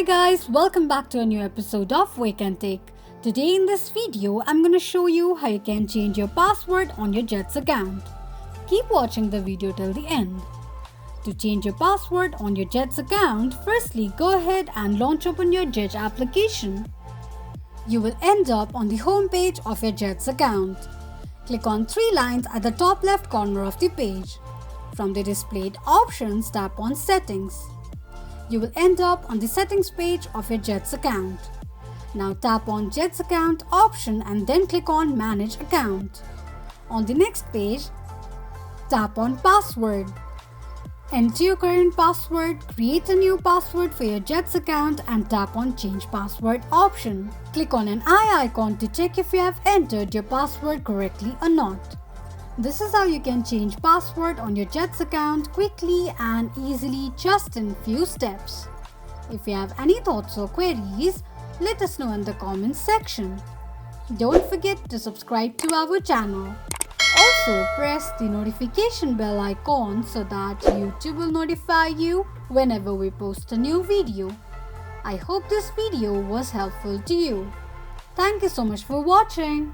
Hi guys, welcome back to a new episode of Wake&Tech. Today in this video, I'm gonna show you how you can change your password on your Zedge account. Keep watching the video till the end. To change your password on your Zedge account, firstly go ahead and launch open your Zedge application. You will end up on the home page of your Zedge account. Click on three lines at the top left corner of the page. From the displayed options, tap on Settings. You will end up on the settings page of your Zedge account. Now tap on Zedge account option and then click on Manage account. On the next page, tap on Password. Enter your current password, create a new password for your Zedge account and tap on Change Password option. Click on an eye icon to check if you have entered your password correctly or not. This is how you can change password on your Zedge account quickly and easily just in few steps. If you have any thoughts or queries, let us know in the comments section. Don't forget to subscribe to our channel. Also press the notification bell icon so that YouTube will notify you whenever we post a new video. I hope this video was helpful to you. Thank you so much for watching.